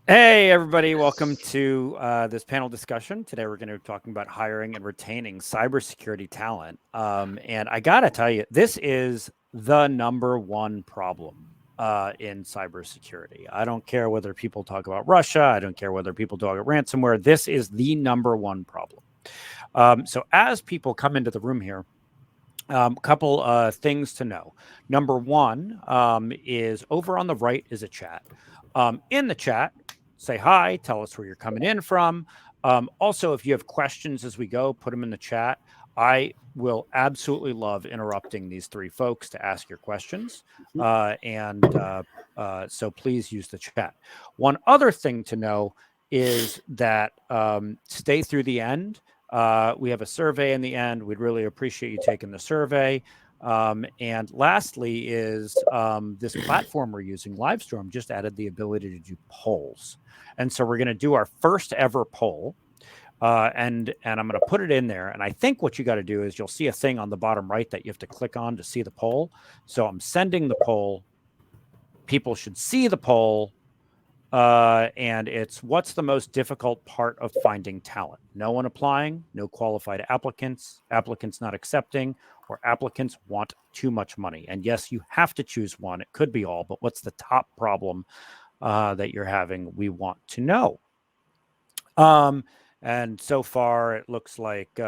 Hey, everybody. Welcome to this panel discussion. Today, we're going to be talking about hiring and retaining cybersecurity talent. And I got to tell you, this is the number one problem in cybersecurity. I don't care whether people talk about Russia. I don't care whether people talk about ransomware. This is the number one problem. So as people come into the room here, a couple things to know. Number one is over on the right is a chat. In the chat, say hi, tell us where you're coming in from. Also, if you have questions as we go, put them in the chat. I will absolutely love interrupting these three folks to ask your questions. So please use the chat. One other thing to know is that stay through the end. We have a survey in the end. We'd really appreciate you taking the survey. And lastly is this platform we're using, Livestorm, just added the ability to do polls. And so we're going to do our first ever poll. And I'm going to put it in there. And I think what you got to do is you'll see a thing on the bottom right that you have to click on to see the poll. So I'm sending the poll. People should see the poll. And it's what's the most difficult part of finding talent? No one applying, no qualified applicants, applicants not accepting, or applicants want too much money. And yes, you have to choose one. It could be all, but what's the top problem that you're having? We want to know. And so far, it looks like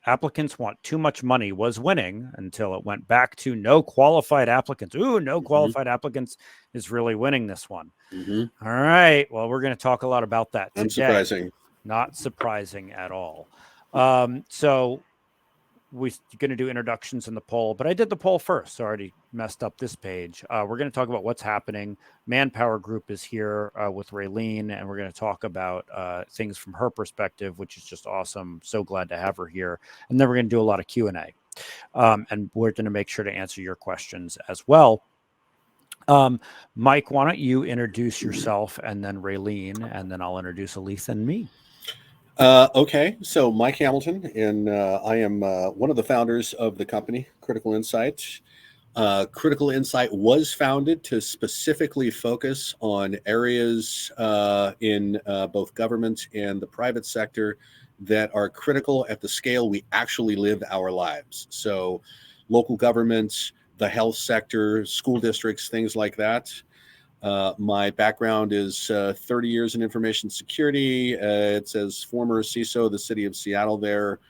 applicants want too much money was winning until it went back to no qualified applicants. No qualified applicants is really winning this one. All right. Well, we're going to talk a lot about that today. Unsurprising. Not surprising at all. So we're going to do introductions in the poll, but I did the poll first, so I already messed up this page. We're going to talk about what's happening. ManpowerGroup is here with Raeen, and we're going to talk about things from her perspective, which is just awesome. So glad to have her here. And then we're going to do a lot of Q&A. And we're going to make sure to answer your questions as well. Mike, why don't you introduce yourself and then Raeen, and then I'll introduce Althe and me. Okay, so Mike Hamilton, and I am one of the founders of the company, Critical Insight. Critical Insight was founded to specifically focus on areas in both government and the private sector that are critical at the scale we actually live our lives. So local governments, the health sector, school districts, things like that. My background is 30 years in information security. It says former CISO of the city of Seattle there.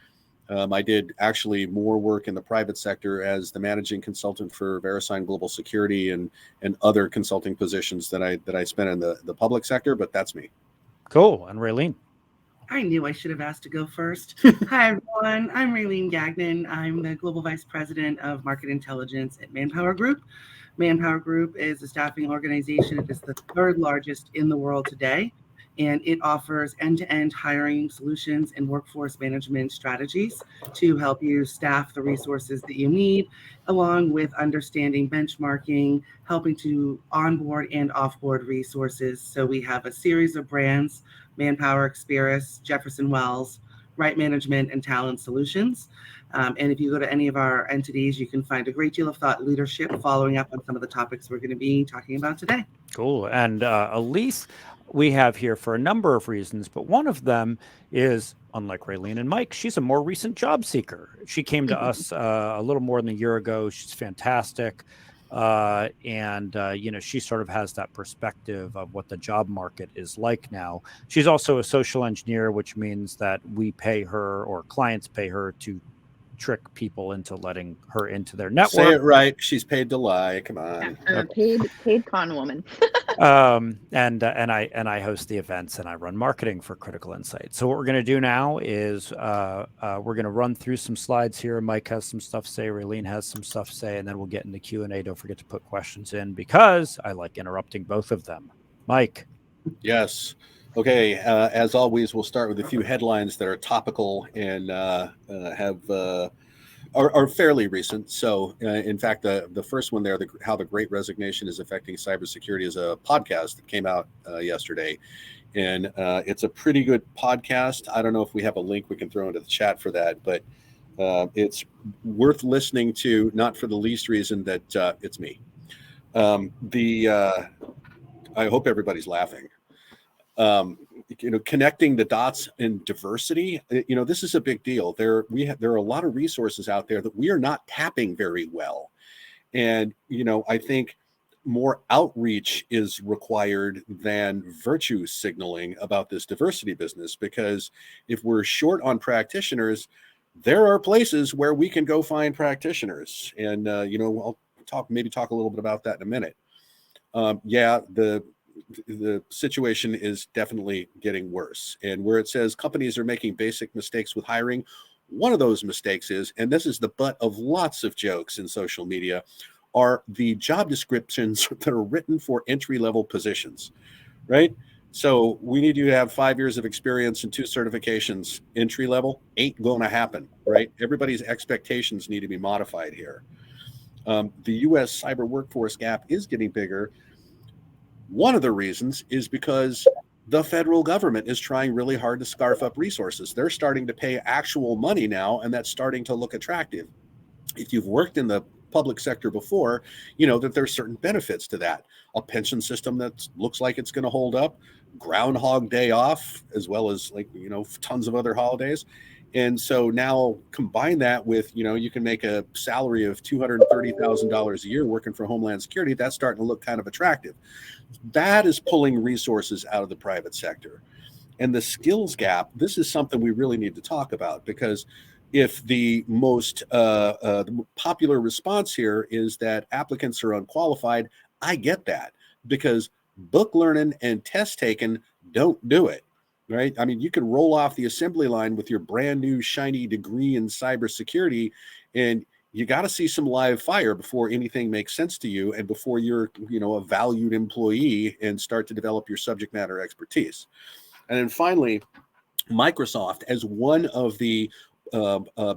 I did actually more work in the private sector as the managing consultant for VeriSign Global Security and other consulting positions that I spent in the public sector, but that's me. Cool. And Raeen? I knew I should have asked to go first. Hi, everyone. I'm Raeen Gagnon. I'm the Global Vice President of Market Intelligence at ManpowerGroup. ManpowerGroup is a staffing organization. It is the third largest in the world today, and it offers end-to-end hiring solutions and workforce management strategies to help you staff the resources that you need, along with understanding benchmarking, helping to onboard and offboard resources. So we have a series of brands: Manpower, Experis, Jefferson Wells, Right Management, and Talent Solutions. And if you go to any of our entities, you can find a great deal of thought leadership following up on some of the topics we're going to be talking about today. Cool. And Althe, we have here for a number of reasons, but one of them is, unlike Raeen and Mike, she's a more recent job seeker. She came to us a little more than a year ago. She's fantastic. She sort of has that perspective of what the job market is like now. She's also a social engineer, which means that we pay her, or clients pay her, to trick people into letting her into their network. Say it right. She's paid to lie. Come on. Paid con woman. And I host the events and I run marketing for Critical Insight. So what we're going to do now is we're going to run through some slides here. Mike has some stuff to say. Raeen has some stuff to say, and then we'll get into Q&A. Don't forget to put questions in because I like interrupting both of them. Mike. Yes. Okay, as always, we'll start with a few headlines that are topical and are fairly recent. So, in fact, the first one there, how the Great Resignation is affecting cybersecurity, is a podcast that came out yesterday, and it's a pretty good podcast. I don't know if we have a link we can throw into the chat for that, but it's worth listening to, not for the least reason that it's me. I hope everybody's laughing. Connecting the dots in diversity, this is a big deal. There are a lot of resources out there that we are not tapping very well. And, I think more outreach is required than virtue signaling about this diversity business, because if we're short on practitioners, there are places where we can go find practitioners. And, I'll talk a little bit about that in a minute. The situation is definitely getting worse. And where it says companies are making basic mistakes with hiring, one of those mistakes is, and this is the butt of lots of jokes in social media, are the job descriptions that are written for entry-level positions, right? So we need you to have 5 years of experience and 2 certifications. Entry level ain't going to happen, right? Everybody's expectations need to be modified here. The U.S. cyber workforce gap is getting bigger. One of the reasons is because the federal government is trying really hard to scarf up resources. They're starting to pay actual money now, and that's starting to look attractive. If you've worked in the public sector before, you know that there's certain benefits to that. A pension system that looks like it's going to hold up, Groundhog Day off, as well as tons of other holidays. And so now combine that with, you can make a salary of $230,000 a year working for Homeland Security. That's starting to look kind of attractive. That is pulling resources out of the private sector. And the skills gap, this is something we really need to talk about, because if the most popular response here is that applicants are unqualified, I get that, because book learning and test taking don't do it, right? I mean, you can roll off the assembly line with your brand new shiny degree in cybersecurity, and you got to see some live fire before anything makes sense to you, and before you're, a valued employee and start to develop your subject matter expertise. And then finally, Microsoft, as one of the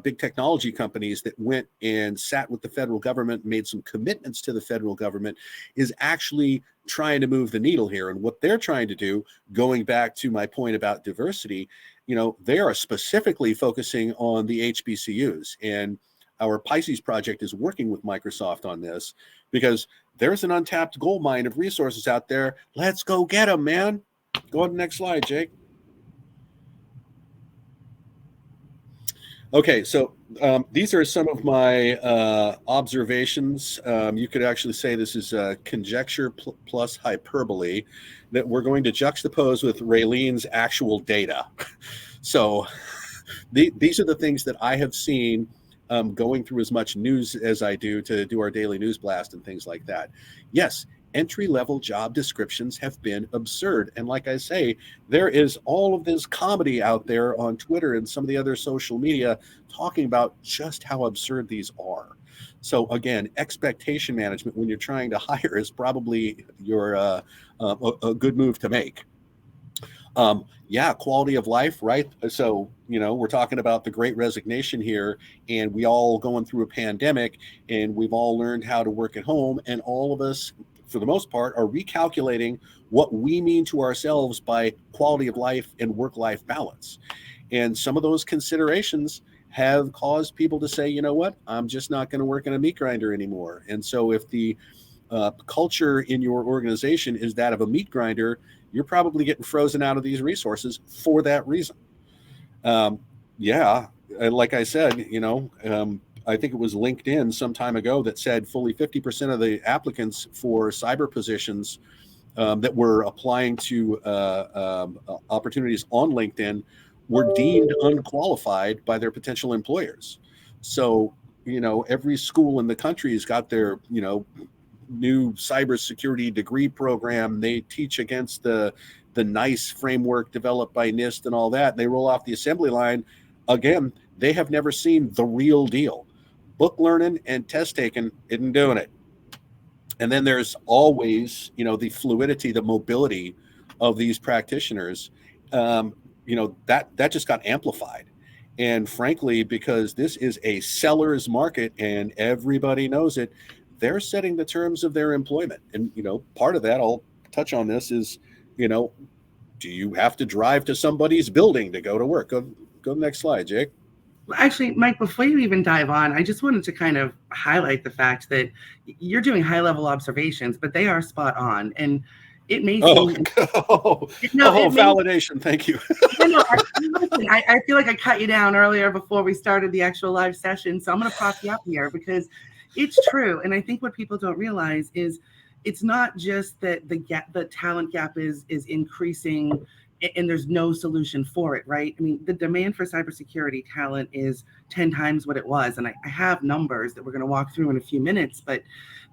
big technology companies that went and sat with the federal government, made some commitments to the federal government, is actually trying to move the needle here. And what they're trying to do, going back to my point about diversity, they are specifically focusing on the HBCUs. And our Pisces project is working with Microsoft on this, because there's an untapped gold mine of resources out there. Let's go get them, man. Go on to the next slide, Jake. Okay, so these are some of my observations. You could actually say this is conjecture plus hyperbole that we're going to juxtapose with Rayleen's actual data. So these are the things that I have seen going through as much news as I do to do our daily news blast and things like that. Yes, entry-level job descriptions have been absurd. And like I say, there is all of this comedy out there on Twitter and some of the other social media talking about just how absurd these are. So again, expectation management when you're trying to hire is probably your a good move to make. Quality of life, right? So, we're talking about the Great Resignation here, and we all going through a pandemic, and we've all learned how to work at home, and all of us, for the most part, are recalculating what we mean to ourselves by quality of life and work-life balance. And some of those considerations have caused people to say, you know what, I'm just not going to work in a meat grinder anymore. And so if the culture in your organization is that of a meat grinder, you're probably getting frozen out of these resources for that reason. And like I said, I think it was LinkedIn some time ago that said fully 50% of the applicants for cyber positions that were applying to opportunities on LinkedIn were deemed unqualified by their potential employers. So, every school in the country has got their, new cybersecurity degree program. They teach against the NICE framework developed by NIST and all that. They roll off the assembly line. Again, they have never seen the real deal. Book learning and test taking isn't doing it. And then there's always, the fluidity, the mobility of these practitioners. That just got amplified. And frankly, because this is a seller's market and everybody knows it, they're setting the terms of their employment. And, part of that, I'll touch on this, is, do you have to drive to somebody's building to go to work? Go to the next slide, Jake. Well, actually, Mike, before you even dive on, I just wanted to kind of highlight the fact that you're doing high-level observations, but they are spot on. And It may Oh, seem oh, no, it may, validation. Thank you. no, listen, I feel like I cut you down earlier before we started the actual live session, so I'm going to prop you up here because it's true. And I think what people don't realize is it's not just that the talent gap is increasing and there's no solution for it, right? I mean, the demand for cybersecurity talent is 10 times what it was. And I have numbers that we're going to walk through in a few minutes, but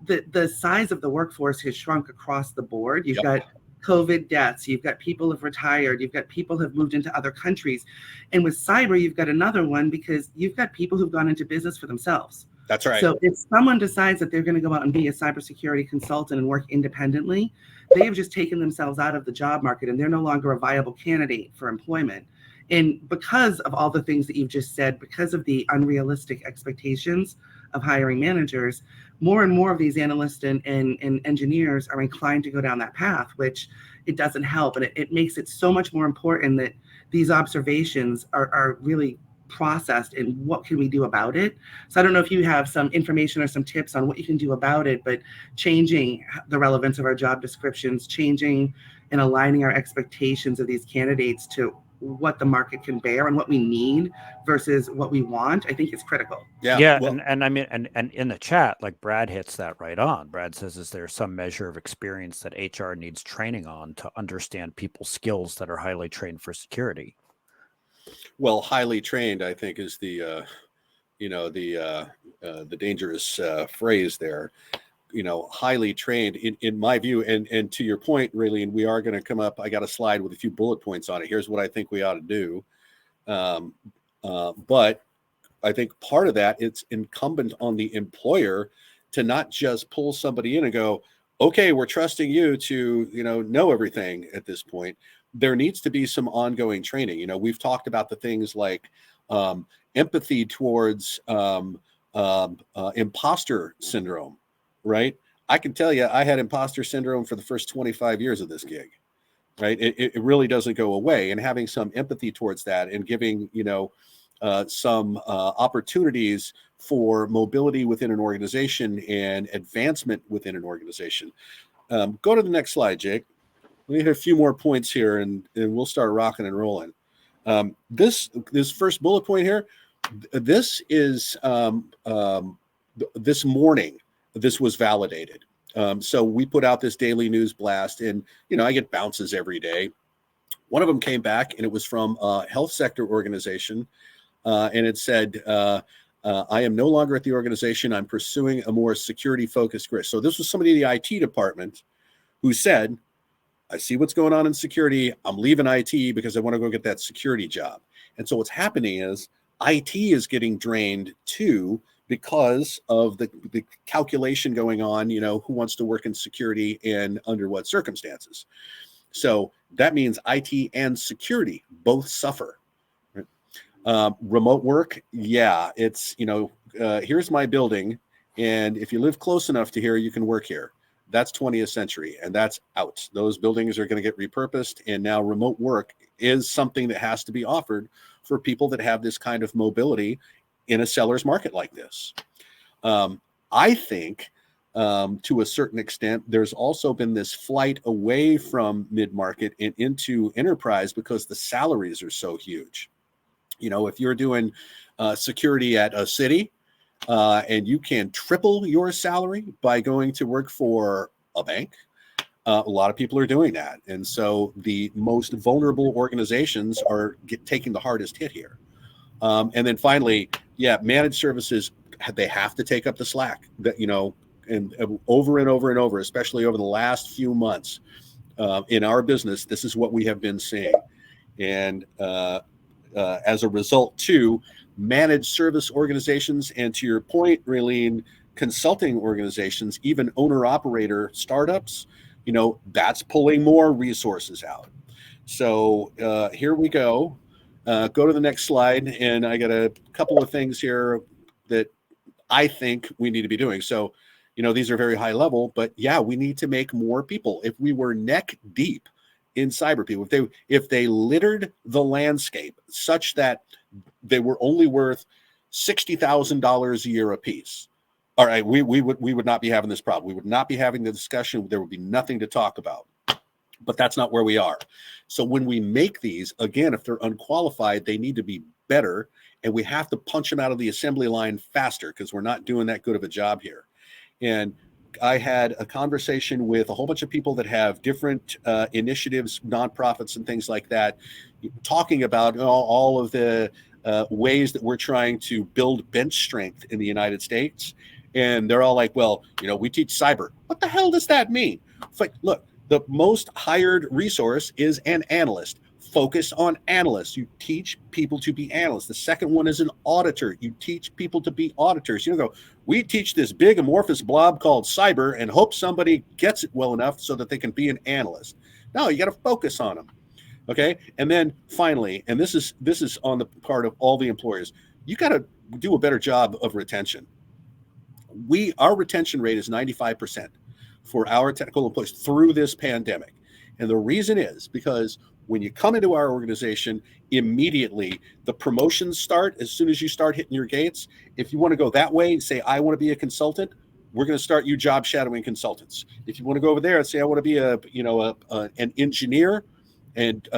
the size of the workforce has shrunk across the board. You've got COVID deaths, you've got people who've retired, you've got people who've moved into other countries. And with cyber, you've got another one because you've got people who've gone into business for themselves. That's right. So if someone decides that they're going to go out and be a cybersecurity consultant and work independently, they have just taken themselves out of the job market and they're no longer a viable candidate for employment. And because of all the things that you've just said, because of the unrealistic expectations of hiring managers, more and more of these analysts and engineers are inclined to go down that path, which it doesn't help. And it makes it so much more important that these observations are really processed and what can we do about it. So I don't know if you have some information or some tips on what you can do about it, but changing the relevance of our job descriptions, changing and aligning our expectations of these candidates to what the market can bear and what we need versus what we want, I think is critical. Yeah. Well, and I mean, and in the chat, like Brad hits that right on. Brad says, is there some measure of experience that HR needs training on to understand people's skills that are highly trained for security? well, highly trained, I think, is the dangerous phrase there. Highly trained, in my view, and to your point, Raleen, we are going to come up. I got a slide with a few bullet points on it. Here's what I think we ought to do. But I think part of that, it's incumbent on the employer to not just pull somebody in and go, okay, we're trusting you to, know everything at this point. There needs to be some ongoing training. We've talked about the things like empathy towards imposter syndrome, right? I can tell you, I had imposter syndrome for the first 25 years of this gig, right? It really doesn't go away. And having some empathy towards that and giving, some opportunities for mobility within an organization and advancement within an organization. Go to the next slide, Jake. We need a few more points here and we'll start rocking and rolling. This first bullet point here, this is this morning, this was validated. So we put out this daily news blast and, I get bounces every day. One of them came back and it was from a health sector organization. And it said, I am no longer at the organization. I'm pursuing a more security focused career. So this was somebody in the IT department who said, I see what's going on in security. I'm leaving IT because I want to go get that security job. And so what's happening is IT is getting drained too because of the calculation going on, who wants to work in security and under what circumstances. So that means IT and security both suffer. Remote work, yeah, it's, here's my building. And if you live close enough to here, you can work here. That's 20th century and that's out. Those buildings are going to get repurposed. And now remote work is something that has to be offered for people that have this kind of mobility in a seller's market like this. I think to a certain extent, there's also been this flight away from mid-market and into enterprise because the salaries are so huge. If you're doing security at a city and you can triple your salary by going to work for a bank, a lot of people are doing that. And so the most vulnerable organizations are taking the hardest hit here. And then finally, managed services, they have to take up the slack that, and over and over and over, especially over the last few months in our business, this is what we have been seeing. And as a result, too, managed service organizations, and to your point, Raleen, consulting organizations, even owner-operator startups, that's pulling more resources out. So here we go. Go to the next slide, and I got a couple of things here that I think we need to be doing. So, these are very high level, but we need to make more people. If we were neck deep in cyber people, if they littered the landscape such that they were only worth $60,000 a year apiece, all right, we would not be having this problem. We would not be having the discussion. There would be nothing to talk about. but that's not where we are. So when we make these, again, if they're unqualified, they need to be better, and we have to punch them out of the assembly line faster because we're not doing that good of a job here. And I had a conversation with a whole bunch of people that have different initiatives, nonprofits and things like that, talking about all of the ways that we're trying to build bench strength in the United States. And they're all like, well, we teach cyber. What the hell does that mean? It's like, look, the most hired resource is an analyst. Focus on analysts. You teach people to be analysts. The second one is an auditor. You teach people to be auditors. You don't go, we teach this big amorphous blob called cyber and hope somebody gets it well enough so that they can be an analyst. No, you got to focus on them. Okay. And then finally, and this is on the part of all the employers, you got to do a better job of retention. Our retention rate is 95% for our technical employees through this pandemic. And the reason is because when you come into our organization, immediately the promotions start as soon as you start hitting your gates. If you want to go that way and say, I want to be a consultant, we're going to start you job shadowing consultants. If you want to go over there and say, I want to be an engineer and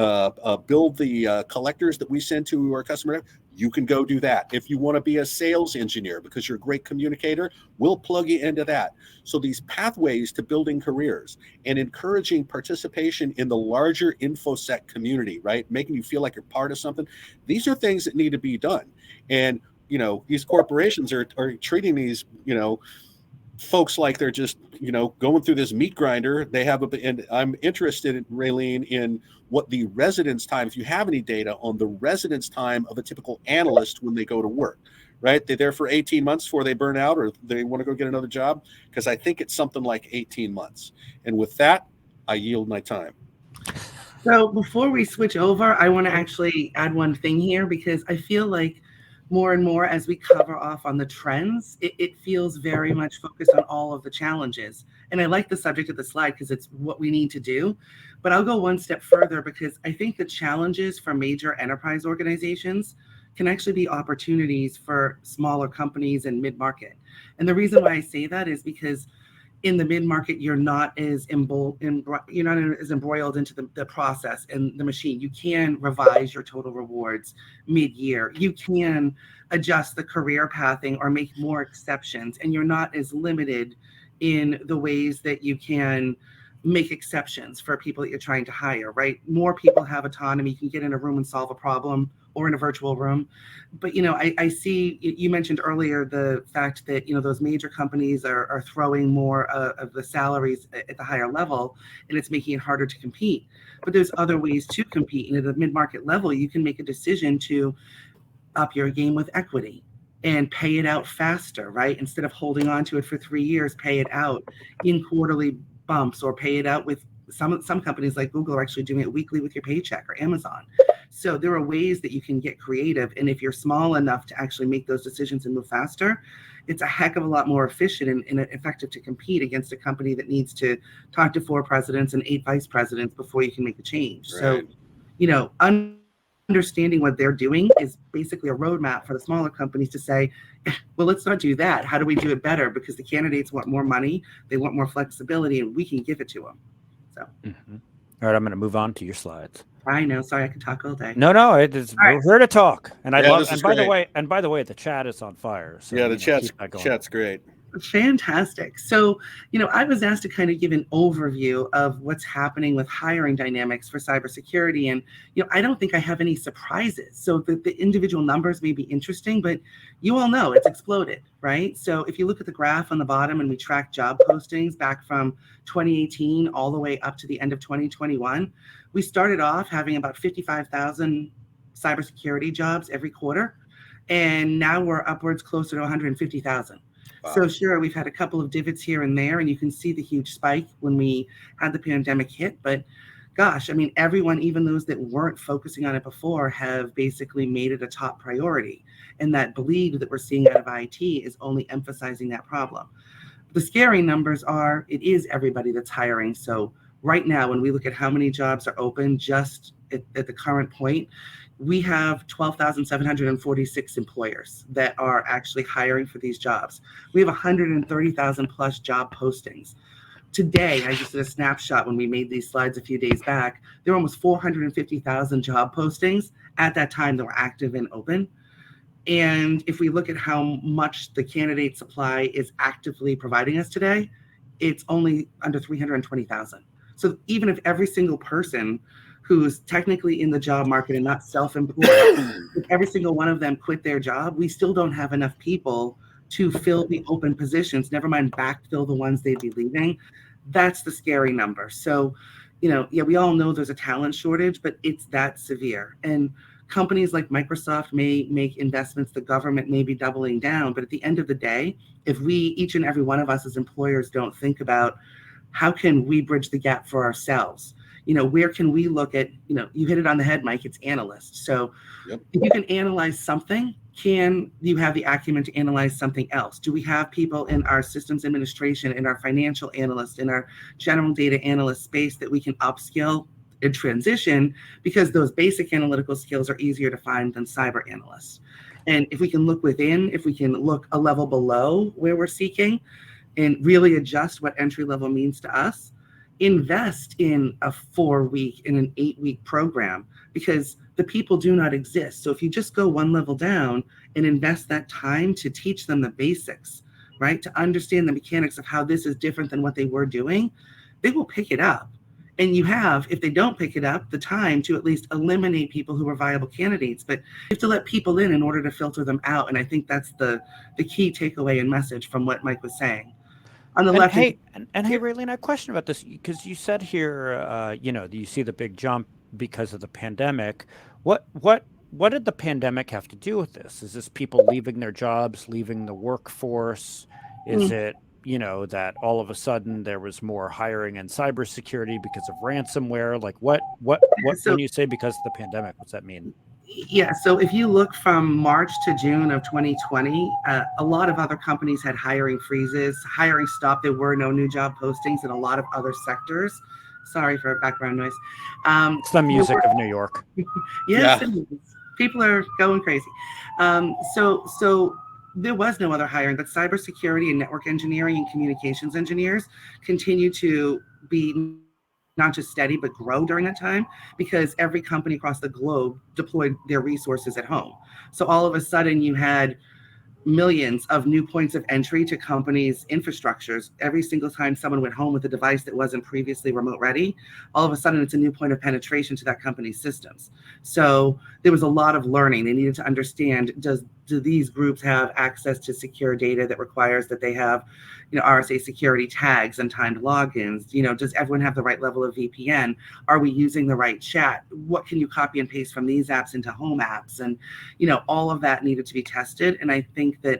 build the collectors that we send to our customer, you can go do that. If you want to be a sales engineer because you're a great communicator, we'll plug you into that. So these pathways to building careers and encouraging participation in the larger InfoSec community, right? Making you feel like you're part of something. These are things that need to be done. And, these corporations are treating these, folks like they're just, going through this meat grinder. They have and I'm interested, Raleen, in what the residence time, if you have any data on the residence time of a typical analyst when they go to work, right? They're there for 18 months before they burn out or they want to go get another job, because I think it's something like 18 months. And with that, I yield my time. So before we switch over, I want to actually add one thing here, because I feel like more and more as we cover off on the trends, it feels very much focused on all of the challenges. And I like the subject of the slide because it's what we need to do. But I'll go one step further, because I think the challenges for major enterprise organizations can actually be opportunities for smaller companies and mid-market. And the reason why I say that is because in the mid-market, you're not as embroiled into the process and the machine. You can revise your total rewards mid-year. You can adjust the career pathing or make more exceptions, and you're not as limited in the ways that you can make exceptions for people that you're trying to hire, right? More people have autonomy. You can get in a room and solve a problem, or in a virtual room. But, I see, you mentioned earlier the fact that, those major companies are throwing more of the salaries at the higher level, and it's making it harder to compete. But there's other ways to compete. And at the mid-market level, you can make a decision to up your game with equity and pay it out faster, right? Instead of holding on to it for 3 years, pay it out in quarterly bumps, or pay it out with some companies like Google are actually doing it weekly with your paycheck, or Amazon. So there are ways that you can get creative. And if you're small enough to actually make those decisions and move faster, it's a heck of a lot more efficient and effective to compete against a company that needs to talk to 4 presidents and 8 vice presidents before you can make a change. Right. So, understanding what they're doing is basically a roadmap for the smaller companies to say, well, let's not do that. How do we do it better? Because the candidates want more money, they want more flexibility, and we can give it to them. So. Mm-hmm. All right, I'm going to move on to your slides. I know. Sorry, I could talk all day. No, we're here to talk. And I love. And by the way, the chat is on fire. So, yeah, the chat's great. Fantastic. So, I was asked to kind of give an overview of what's happening with hiring dynamics for cybersecurity. And, I don't think I have any surprises. So the individual numbers may be interesting, but you all know it's exploded, right? So if you look at the graph on the bottom and we track job postings back from 2018 all the way up to the end of 2021, we started off having about 55,000 cybersecurity jobs every quarter. And now we're upwards closer to 150,000. Wow. So sure, we've had a couple of divots here and there, and you can see the huge spike when we had the pandemic hit. But gosh, everyone, even those that weren't focusing on it before, have basically made it a top priority. And that bleed that we're seeing out of IT is only emphasizing that problem. The scary numbers are, it is everybody that's hiring. So right now, when we look at how many jobs are open just at the current point, we have 12,746 employers that are actually hiring for these jobs. We have 130,000 plus job postings. today, I just did a snapshot when we made these slides a few days back. There were almost 450,000 job postings at that time that were active and open. And if we look at how much the candidate supply is actively providing us today, it's only under 320,000. So even if every single person who's technically in the job market and not self-employed, if every single one of them quit their job, we still don't have enough people to fill the open positions, never mind backfill the ones they'd be leaving. That's the scary number. So, we all know there's a talent shortage, but it's that severe. And companies like Microsoft may make investments, the government may be doubling down, but at the end of the day, if we, each and every one of us as employers, don't think about how can we bridge the gap for ourselves, where can we look at, you hit it on the head, Mike, it's Analyst. So if you can analyze something, can you have the acumen to analyze something else? Do we have people in our systems administration, in our financial analyst, in our general data analyst space that we can upskill and transition, because those basic analytical skills are easier to find than cyber analysts? And if we can look within, if we can look a level below where we're seeking and really adjust what entry level means to us, invest in a 4-week and an 8-week program, because the people do not exist. So if you just go one level down and invest that time to teach them the basics, right, to understand the mechanics of how this is different than what they were doing, they will pick it up. And you have, if they don't pick it up, the time to at least eliminate people who are viable candidates. But you have to let people in order to filter them out. And I think that's the key takeaway and message from what Mike was saying. On the left. Hey, Raylene, I have a question about this, because you said here, you see the big jump because of the pandemic. What did the pandemic have to do with this? Is this people leaving their jobs, leaving the workforce? Is it, that all of a sudden there was more hiring in cybersecurity because of ransomware? Like what when you say because of the pandemic, what's that mean? Yeah, so if you look from March to June of 2020, a lot of other companies had hiring freezes, hiring stopped. There were no new job postings in a lot of other sectors. Sorry for background noise. It's the music of New York. Yes, yeah. People are going crazy. So there was no other hiring, but cybersecurity and network engineering and communications engineers continue to be not just steady, but grow during that time, because every company across the globe deployed their resources at home. So all of a sudden you had millions of new points of entry to companies' infrastructures. Every single time someone went home with a device that wasn't previously remote ready, all of a sudden it's a new point of penetration to that company's systems. So there was a lot of learning. They needed to understand, do these groups have access to secure data that requires that they have, RSA security tags and timed logins? Does everyone have the right level of VPN? Are we using the right chat? What can you copy and paste from these apps into home apps? And, all of that needed to be tested. And I think that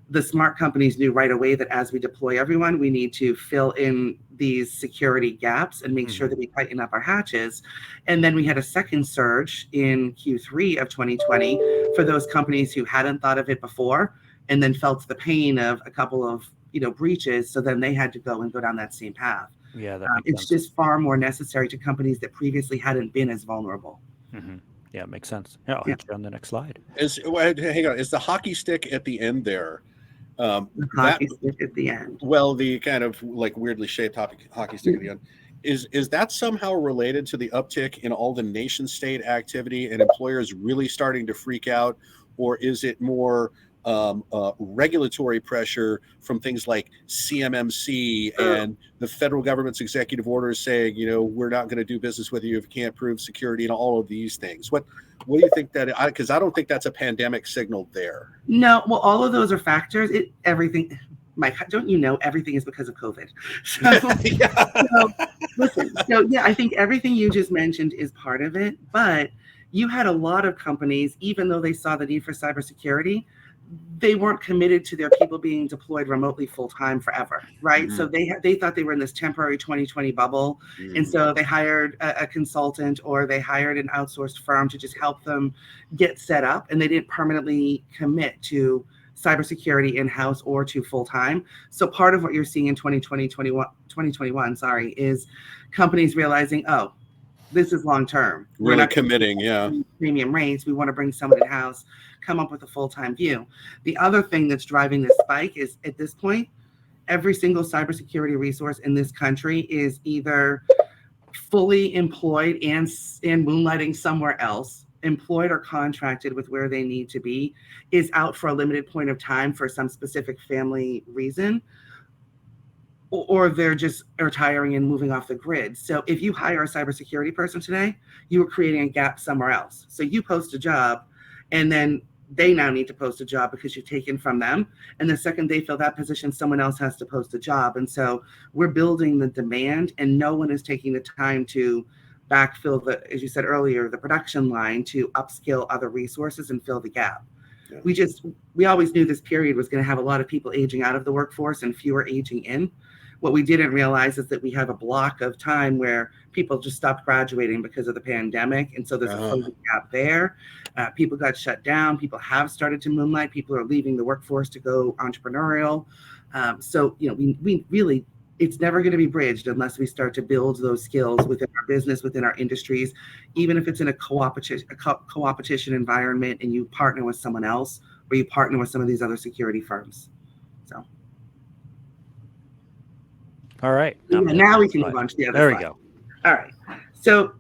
the smart companies knew right away that as we deploy everyone, we need to fill in these security gaps and make sure that we tighten up our hatches. And then we had a second surge in Q3 of 2020 for those companies who hadn't thought of it before and then felt the pain of a couple of breaches. So then they had to go down that same path. Yeah, it's just far more necessary to companies that previously hadn't been as vulnerable. Yeah, it makes sense. Yeah, I'll hit you on the next slide. Hang on, is the hockey stick at the end there? The hockey stick at the end. Well, the kind of like weirdly shaped hockey stick at the end. Is that somehow related to the uptick in all the nation state activity and employers really starting to freak out? Or is it more regulatory pressure from things like CMMC and the federal government's executive orders saying, we're not going to do business with you if you can't prove security and all of these things? What do you think that? Because I don't think that's a pandemic signal there. No, well, all of those are factors. Everything. Mike, don't you know everything is because of COVID? I think everything you just mentioned is part of it. But you had a lot of companies, even though they saw the need for cybersecurity, they weren't committed to their people being deployed remotely full-time forever, right? So they thought they were in this temporary 2020 bubble. And so they hired a consultant or they hired an outsourced firm to just help them get set up. And they didn't permanently commit to cybersecurity in-house or to full-time. So part of what you're seeing in 2021, is companies realizing, this is long-term. Really not committing, premium rates. We want to bring someone in-house, come up with a full-time view. The other thing that's driving this spike is, at this point, every single cybersecurity resource in this country is either fully employed and moonlighting somewhere else, employed or contracted with where they need to be, is out for a limited point of time for some specific family reason, or they're just retiring and moving off the grid. So if you hire a cybersecurity person today, you are creating a gap somewhere else. So you post a job, and then they now need to post a job because you've taken from them. And the second they fill that position, someone else has to post a job. And so we're building the demand, and no one is taking the time to backfill the, as you said earlier, the production line to upskill other resources and fill the gap. Yeah. We always knew this period was going to have a lot of people aging out of the workforce and fewer aging in. What we didn't realize is that we have a block of time where people just stopped graduating because of the pandemic. And so there's a closing gap there. People got shut down. People have started to moonlight. People are leaving the workforce to go entrepreneurial. So, we really, it's never going to be bridged unless we start to build those skills within our business, within our industries, even if it's in a co-opetition environment and you partner with someone else, or you partner with some of these other security firms. So. All right. Now we can move on to the other There slide. we go. All right. So,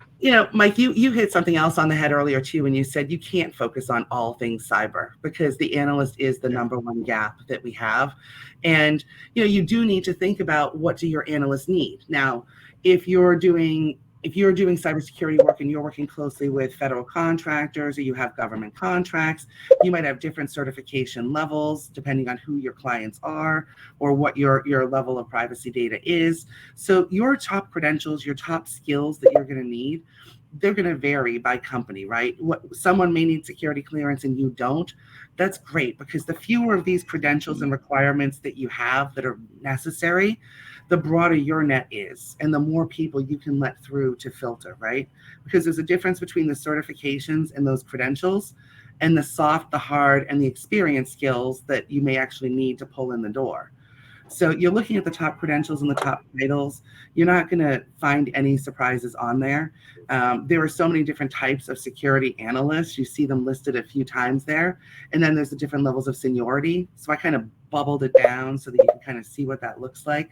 Mike, you hit something else on the head earlier too, when you said you can't focus on all things cyber because the analyst is the number one gap that we have. And, you do need to think about, what do your analysts need? Now, if you're doing cybersecurity work and you're working closely with federal contractors, or you have government contracts, you might have different certification levels depending on who your clients are or what your level of privacy data is. So your top credentials, your top skills that you're going to need, they're going to vary by company, right? Someone may need security clearance and you don't. That's great, because the fewer of these credentials and requirements that you have that are necessary, the broader your net is, and the more people you can let through to filter, right? Because there's a difference between the certifications and those credentials and the soft, the hard, and the experience skills that you may actually need to pull in the door. So you're looking at the top credentials and the top titles. You're not going to find any surprises on there. There are so many different types of security analysts. You see them listed a few times there. And then there's the different levels of seniority. So I kind of bubbled it down so that you can kind of see what that looks like.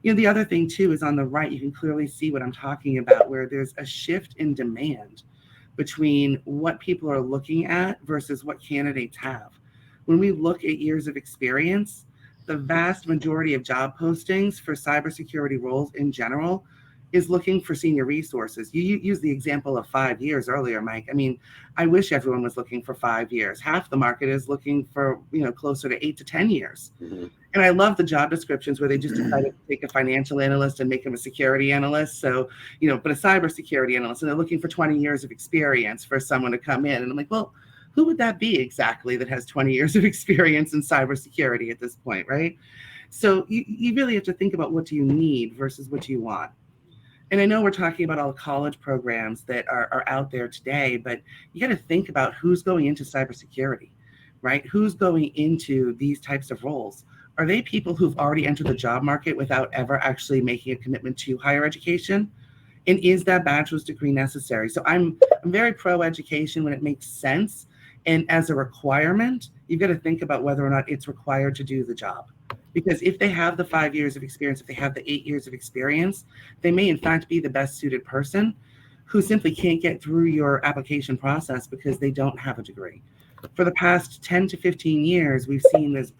The other thing too is on the right, you can clearly see what I'm talking about, where there's a shift in demand between what people are looking at versus what candidates have. When we look at years of experience, the vast majority of job postings for cybersecurity roles in general is looking for senior resources. You used the example of 5 years earlier, Mike. I mean, I wish everyone was looking for 5 years. Half the market is looking for, closer to 8 to 10 years. Mm-hmm. And I love the job descriptions where they just decided to take a financial analyst and make him a security analyst. So, but a cybersecurity analyst, and they're looking for 20 years of experience for someone to come in. And I'm like, well, who would that be exactly that has 20 years of experience in cybersecurity at this point, right? So you really have to think about, what do you need versus what do you want? And I know we're talking about all the college programs that are out there today, but you got to think about who's going into cybersecurity, right? Who's going into these types of roles? Are they people who've already entered the job market without ever actually making a commitment to higher education? And is that bachelor's degree necessary? So I'm very pro education when it makes sense. And as a requirement, you've got to think about whether or not it's required to do the job. Because if they have the 5 years of experience, if they have the 8 years of experience, they may in fact be the best suited person who simply can't get through your application process because they don't have a degree. For the past 10 to 15 years, we've seen this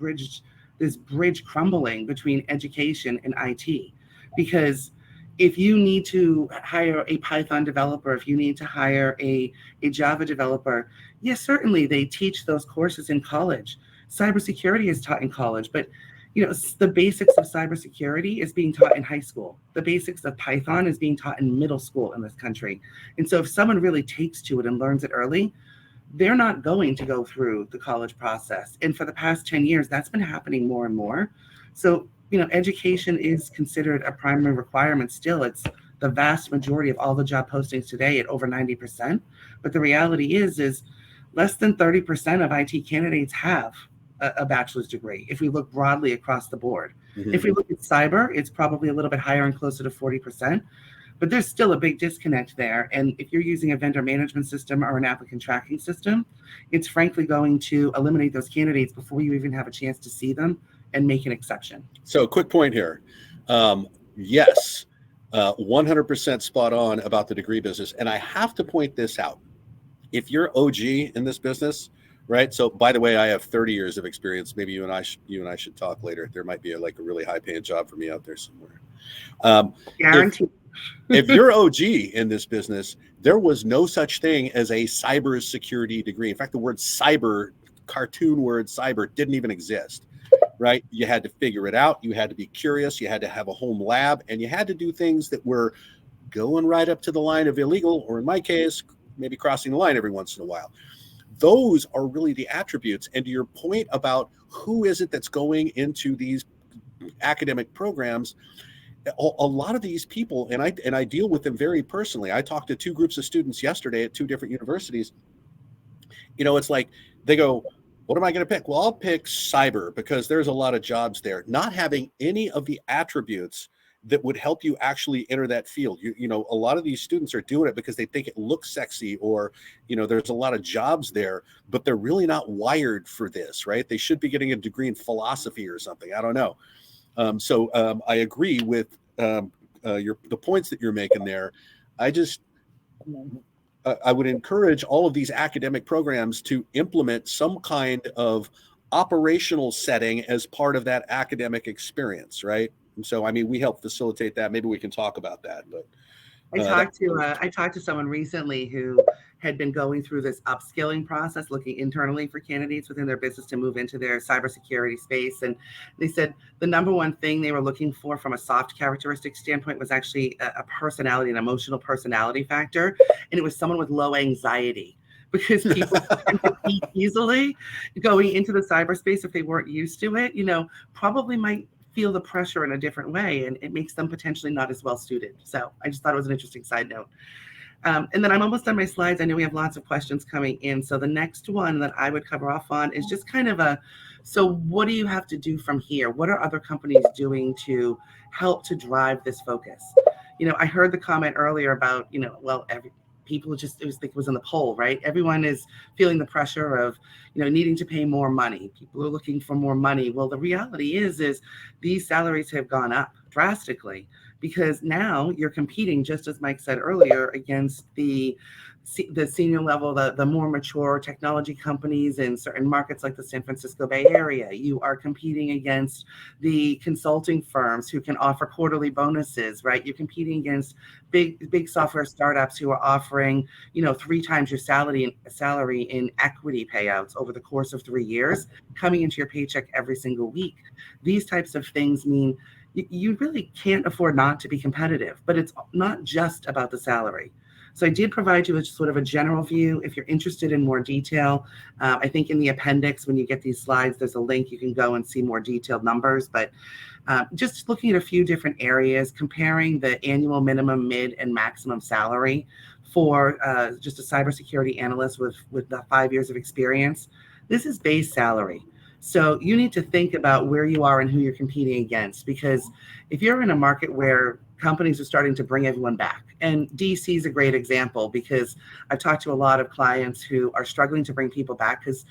bridge crumbling between education and IT. Because if you need to hire a Python developer, if you need to hire a Java developer, yes, certainly they teach those courses in college. Cybersecurity is taught in college, but the basics of cybersecurity is being taught in high school. The basics of Python is being taught in middle school in this country. And so if someone really takes to it and learns it early, they're not going to go through the college process. And for the past 10 years, that's been happening more and more. So, education is considered a primary requirement still. It's the vast majority of all the job postings today at over 90%. But the reality is less than 30% of IT candidates have a bachelor's degree, if we look broadly across the board. Mm-hmm. If we look at cyber, it's probably a little bit higher and closer to 40%, but there's still a big disconnect there. And if you're using a vendor management system or an applicant tracking system, it's frankly going to eliminate those candidates before you even have a chance to see them and make an exception. So quick point here. Yes, 100% spot on about the degree business. And I have to point this out. If you're OG in this business, right? So by the way, I have 30 years of experience. Maybe you and I should talk later. There might be a really high paying job for me out there somewhere. Guaranteed. If you're OG in this business, there was no such thing as a cybersecurity degree. In fact, the word cyber, cartoon word cyber, didn't even exist, right? You had to figure it out. You had to be curious. You had to have a home lab, and you had to do things that were going right up to the line of illegal, or in my case, maybe crossing the line every once in a while. Those are really the attributes. And to your point about who is it that's going into these academic programs, a lot of these people, and I deal with them very personally. I talked to two groups of students yesterday at two different universities. It's like they go, what am I going to pick? Well, I'll pick cyber because there's a lot of jobs there. Not having any of the attributes that would help you actually enter that field. A lot of these students are doing it because they think it looks sexy, or, there's a lot of jobs there, but they're really not wired for this, right? They should be getting a degree in philosophy or something. I don't know. So I agree with the points that you're making there. I would encourage all of these academic programs to implement some kind of operational setting as part of that academic experience, right? And so, we help facilitate that. Maybe we can talk about that. But I talked to someone recently who had been going through this upskilling process, looking internally for candidates within their business to move into their cybersecurity space. And they said the number one thing they were looking for from a soft characteristic standpoint was actually a personality, an emotional personality factor. And it was someone with low anxiety, because people tend to peak easily going into the cyberspace if they weren't used to it, probably might feel the pressure in a different way, and it makes them potentially not as well suited. So I just thought it was an interesting side note. And then I'm almost done my slides. I know we have lots of questions coming in. So the next one that I would cover off on is just kind of so what do you have to do from here? What are other companies doing to help to drive this focus? I heard the comment earlier about, people just, it was in the poll, right? Everyone is feeling the pressure of, needing to pay more money. People are looking for more money. Well, the reality is these salaries have gone up drastically, because now you're competing, just as Mike said earlier, against the senior level, the more mature technology companies in certain markets like the San Francisco Bay Area. You are competing against the consulting firms who can offer quarterly bonuses, right? You're competing against big software startups who are offering, 3 times your salary in equity payouts over the course of 3 years, coming into your paycheck every single week. These types of things mean you really can't afford not to be competitive, but it's not just about the salary. So I did provide you with sort of a general view. If you're interested in more detail, I think in the appendix, when you get these slides, there's a link. You can go and see more detailed numbers. But just looking at a few different areas, comparing the annual minimum, mid, and maximum salary for just a cybersecurity analyst with the 5 years of experience. This is base salary. So you need to think about where you are and who you're competing against, because if you're in a market where companies are starting to bring everyone back, and DC is a great example, because I've talked to a lot of clients who are struggling to bring people back because,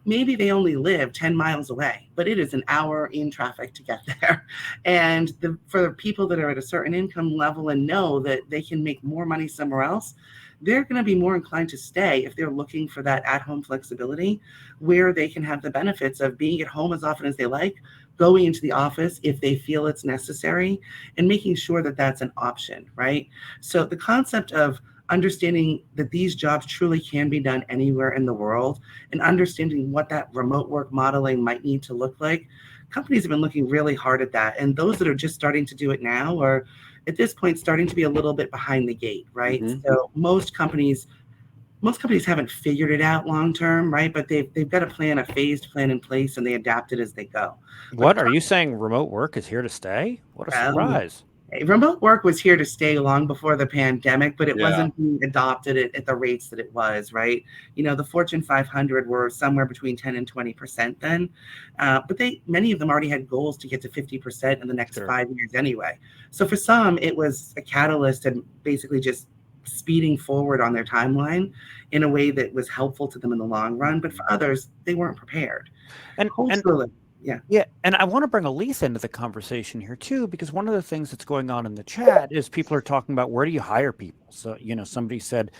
maybe they only live 10 miles away, but it is an hour in traffic to get there. And for people that are at a certain income level and know that they can make more money somewhere else, they're going to be more inclined to stay if they're looking for that at-home flexibility, where they can have the benefits of being at home as often as they like, going into the office if they feel it's necessary, and making sure that that's an option, right? So the concept of understanding that these jobs truly can be done anywhere in the world, and understanding what that remote work modeling might need to look like, companies have been looking really hard at that. And those that are just starting to do it now are, at this point, starting to be a little bit behind the gate, right? Mm-hmm. So most companies haven't figured it out long term, right? But they've got a phased plan in place, and they adapt it as they go. What are you saying? Remote work is here to stay? What a surprise! Remote work was here to stay long before the pandemic, but it wasn't being adopted at the rates that it was, right? The Fortune 500 were somewhere between 10 and 20% then, but many of them already had goals to get to 50% in the next 5 years anyway. So for some, it was a catalyst and basically just speeding forward on their timeline in a way that was helpful to them in the long run. But for others, they weren't prepared. And Yeah, and I want to bring Althe into the conversation here too, because one of the things that's going on in the chat is people are talking about where do you hire people. So, somebody said,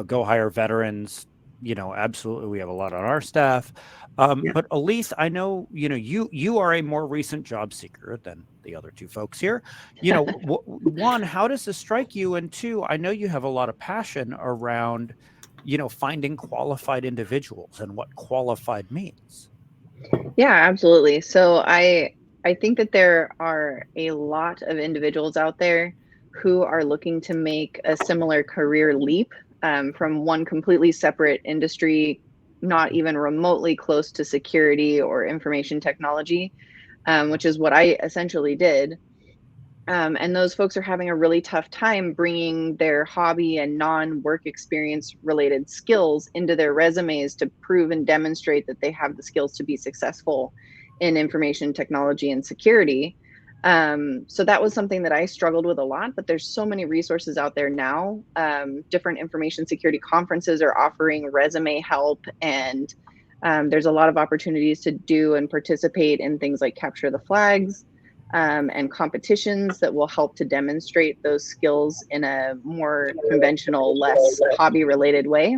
go hire veterans. Absolutely, we have a lot on our staff. But Althe, I know, you are a more recent job seeker than the other two folks here. One, how does this strike you? And two, I know you have a lot of passion around, finding qualified individuals and what qualified means. Yeah, absolutely. So I think that there are a lot of individuals out there who are looking to make a similar career leap from one completely separate industry, not even remotely close to security or information technology, which is what I essentially did. And those folks are having a really tough time bringing their hobby and non-work experience related skills into their resumes to prove and demonstrate that they have the skills to be successful in information technology and security. So that was something that I struggled with a lot, but there's so many resources out there now. Different information security conferences are offering resume help, and there's a lot of opportunities to do and participate in things like capture the flags. And competitions that will help to demonstrate those skills in a more conventional, less hobby related way.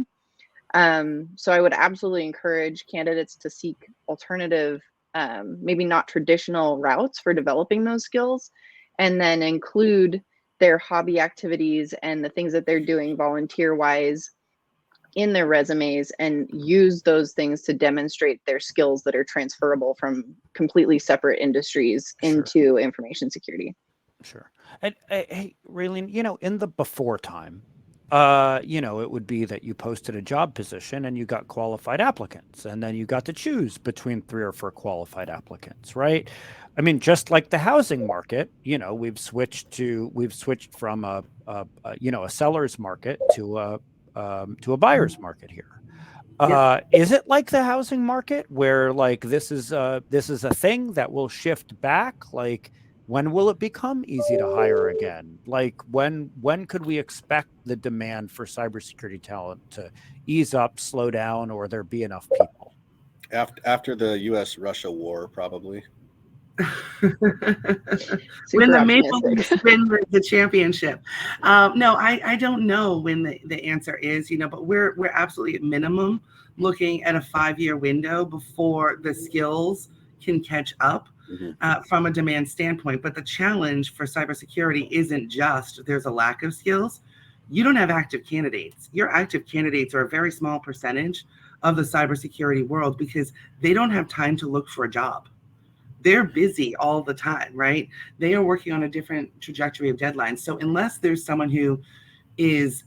So I would absolutely encourage candidates to seek alternative, maybe not traditional routes for developing those skills, and then include their hobby activities and the things that they're doing volunteer wise in their resumes, and use those things to demonstrate their skills that are transferable from completely separate industries into information security. Sure. And hey, Raeen, in the before time, it would be that you posted a job position and you got qualified applicants, and then you got to choose between 3 or 4 qualified applicants, right? I mean, just like the housing market, we've switched from a seller's market to a buyer's market here. Is it like the housing market where like this is a thing that will shift back? Like, when will it become easy to hire again? Like, when could we expect the demand for cybersecurity talent to ease up, slow down, or there be enough people? After the U.S.-Russia war, probably. When the Maple Leafs win the championship. No, I don't know when the answer is, but we're absolutely at minimum looking at a 5-year window before the skills can catch up from a demand standpoint. But the challenge for cybersecurity isn't just there's a lack of skills. You don't have active candidates. Your active candidates are a very small percentage of the cybersecurity world because they don't have time to look for a job. They're busy all the time, right? They are working on a different trajectory of deadlines. So unless there's someone who is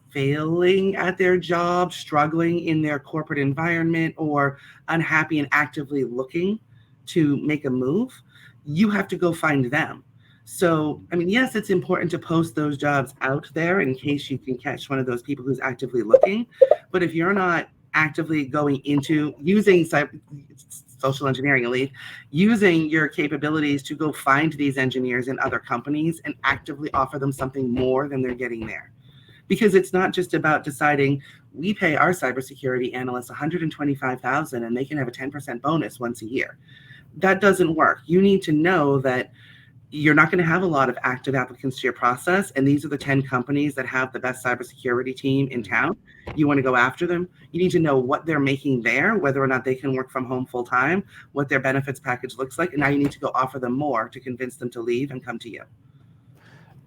failing at their job, struggling in their corporate environment, or unhappy and actively looking to make a move, you have to go find them. So, I mean, yes, it's important to post those jobs out there in case you can catch one of those people who's actively looking. But if you're not actively going into using social engineering, Althe, using your capabilities to go find these engineers in other companies and actively offer them something more than they're getting there. Because it's not just about deciding we pay our cybersecurity analysts $125,000 and they can have a 10% bonus once a year. That doesn't work. You need to know that you're not going to have a lot of active applicants to your process, and these are the 10 companies that have the best cybersecurity team in town. You want to go after them. You need to know what they're making there, whether or not they can work from home full time, what their benefits package looks like, and now you need to go offer them more to convince them to leave and come to you.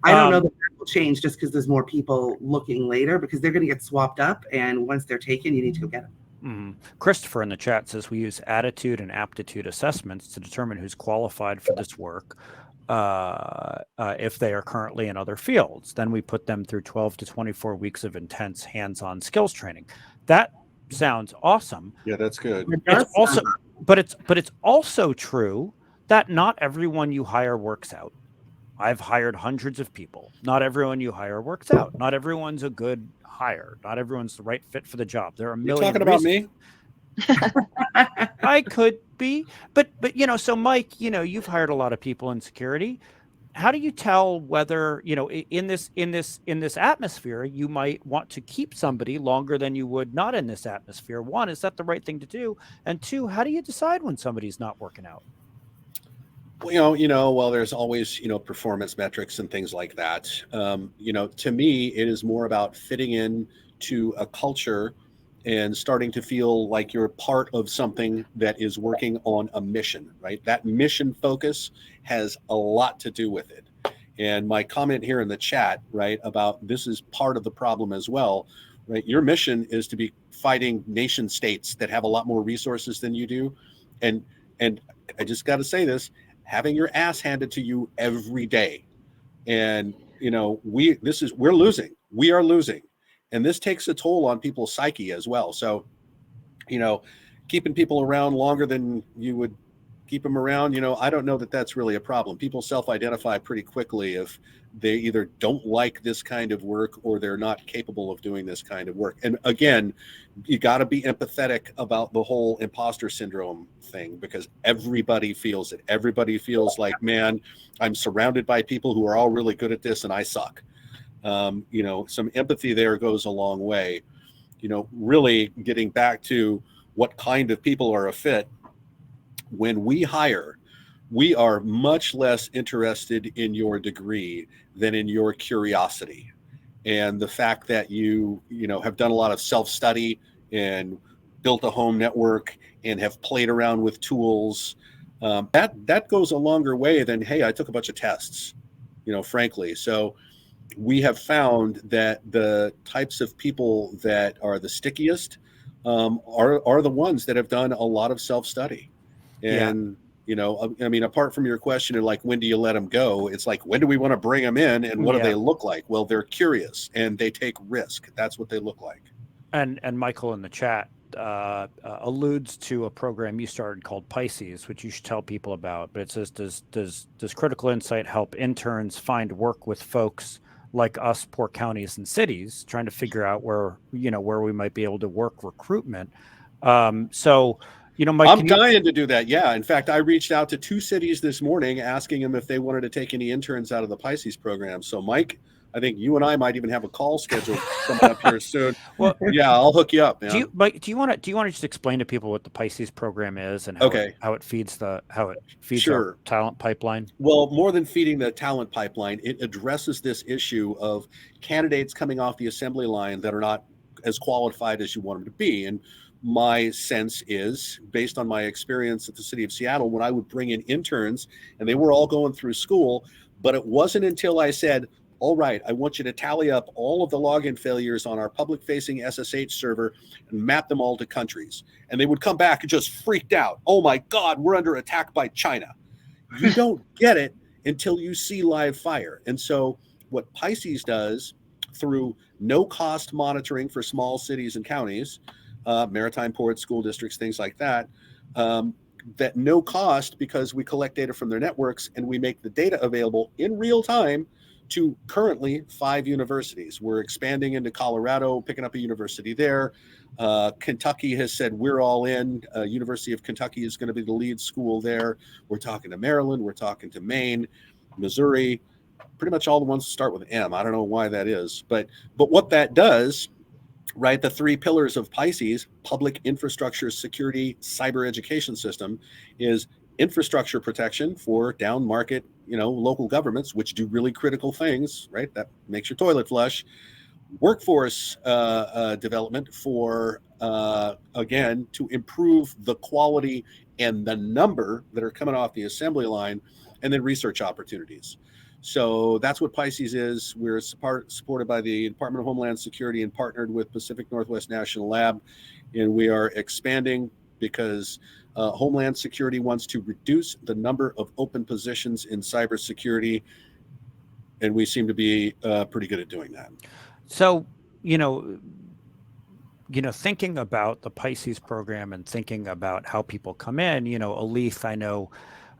I don't know that will change just because there's more people looking later, because they're going to get swapped up, and once they're taken, you need to go get them. Christopher in the chat says we use attitude and aptitude assessments to determine who's qualified for this work. If they are currently in other fields, then we put them through 12 to 24 weeks of intense hands-on skills training. That sounds awesome. Yeah, that's good. It's also true that not everyone you hire works out. I've hired hundreds of people. Not everyone you hire works out. Not everyone's a good hire. Not everyone's the right fit for the job. There are a million. You're talking about me? I could be, but so Mike, you've hired a lot of people in security. how do you tell whether, in this atmosphere, you might want to keep somebody longer than you would not in this atmosphere? One, is that the right thing to do? And two, how do you decide when somebody's not working out? Well, there's always, performance metrics and things like that. To me, it is more about fitting in to a culture and starting to feel like you're part of something that is working on a mission, right? That mission focus has a lot to do with it. And my comment here in the chat, right, about this is part of the problem as well, right? Your mission is to be fighting nation states that have a lot more resources than you do. And I just got to say this, having your ass handed to you every day. And, we're losing. We are losing. And this takes a toll on people's psyche as well. So, keeping people around longer than you would keep them around, I don't know that that's really a problem. People self-identify pretty quickly if they either don't like this kind of work or they're not capable of doing this kind of work. And again, you got to be empathetic about the whole imposter syndrome thing, because everybody feels it. Everybody feels like, man, I'm surrounded by people who are all really good at this and I suck. Some empathy there goes a long way. Really getting back to what kind of people are a fit. When we hire, we are much less interested in your degree than in your curiosity. And the fact that you have done a lot of self-study and built a home network and have played around with tools, that goes a longer way than, hey, I took a bunch of tests, frankly. So we have found that the types of people that are the stickiest are the ones that have done a lot of self-study. And, apart from your question of like, when do you let them go? It's like, when do we want to bring them in and what do they look like? Well, they're curious and they take risk. That's what they look like. And Michael in the chat alludes to a program you started called Pisces, which you should tell people about. But it says, does Critical Insight help interns find work with folks like us, poor counties and cities, trying to figure out where we might be able to work recruitment? Mike, I'm dying to do that. Yeah. In fact, I reached out to 2 cities this morning asking them if they wanted to take any interns out of the Pisces program. So, Mike, I think you and I might even have a call scheduled coming up here soon. Well, yeah, I'll hook you up, man. Do you want to just explain to people what the Pisces program is and how it feeds our talent pipeline? Well, more than feeding the talent pipeline, it addresses this issue of candidates coming off the assembly line that are not as qualified as you want them to be. And my sense is, based on my experience at the city of Seattle, when I would bring in interns and they were all going through school, but it wasn't until I said, all right, I want you to tally up all of the login failures on our public-facing SSH server and map them all to countries. And they would come back and just freaked out. Oh my God, we're under attack by China. You don't get it until you see live fire. And so what Pisces does through no-cost monitoring for small cities and counties, maritime ports, school districts, things like that, that no cost, because we collect data from their networks and we make the data available in real time to currently 5 universities. We're expanding into Colorado, picking up a university there. Kentucky has said we're all in. University of Kentucky is going to be the lead school there. We're talking to Maryland. We're talking to Maine, Missouri, pretty much all the ones that start with M. I don't know why that is, but what that does, right? The 3 pillars of Pisces, public infrastructure, security, cyber education system, is infrastructure protection for down market, local governments, which do really critical things, right? That makes your toilet flush. Workforce development for, again, to improve the quality and the number that are coming off the assembly line, and then research opportunities. So that's what Pisces is. We're supported by the Department of Homeland Security and partnered with Pacific Northwest National Lab. And we are expanding because Homeland Security wants to reduce the number of open positions in cybersecurity. And we seem to be pretty good at doing that. So, thinking about the Pisces program and thinking about how people come in, Althe, I know,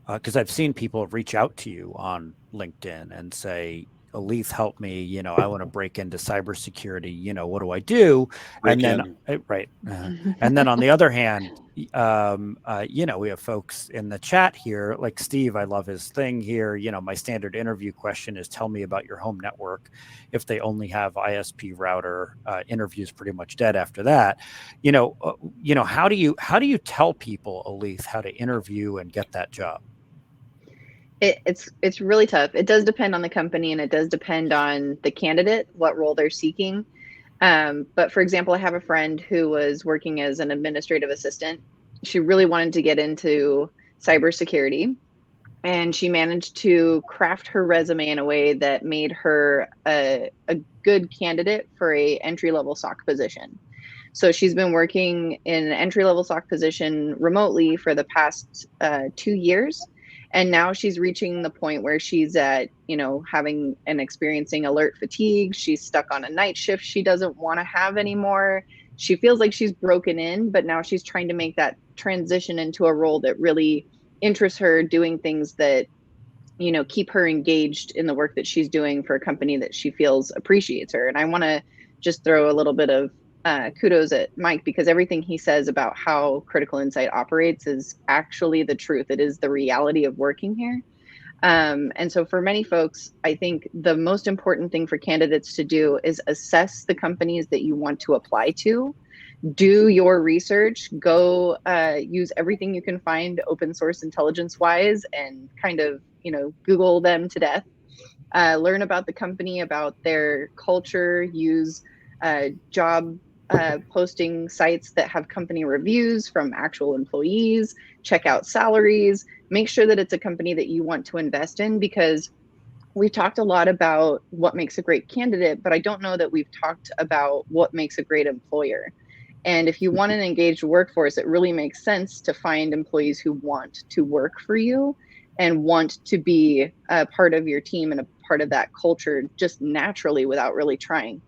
because I've seen people reach out to you on LinkedIn and say, Althe, help me, I want to break into cybersecurity, what do I do? And then, right. And then on the other hand, we have folks in the chat here, like Steve, I love his thing here. My standard interview question is, tell me about your home network. If they only have ISP router, interview's pretty much dead after that. How do you tell people, Althe, how to interview and get that job? It's really tough. It does depend on the company, and it does depend on the candidate, what role they're seeking. But for example, I have a friend who was working as an administrative assistant. She really wanted to get into cybersecurity, and she managed to craft her resume in a way that made her a good candidate for a entry-level SOC position. So she's been working in an entry-level SOC position remotely for the past 2 years. And now she's reaching the point where she's at, having and experiencing alert fatigue. She's stuck on a night shift she doesn't want to have anymore. She feels like she's broken in, but now she's trying to make that transition into a role that really interests her, doing things that, keep her engaged in the work that she's doing for a company that she feels appreciates her. And I want to just throw a little bit of kudos at Mike, because everything he says about how Critical Insight operates is actually the truth. It is the reality of working here. And so for many folks, I think the most important thing for candidates to do is assess the companies that you want to apply to. Do your research, go use everything you can find open source intelligence wise, and kind of, Google them to death. Learn about the company, about their culture, use job posting sites that have company reviews from actual employees, check out salaries, make sure that it's a company that you want to invest in, because we've talked a lot about what makes a great candidate, but I don't know that we've talked about what makes a great employer. And if you want an engaged workforce, it really makes sense to find employees who want to work for you and want to be a part of your team and a part of that culture just naturally without really trying.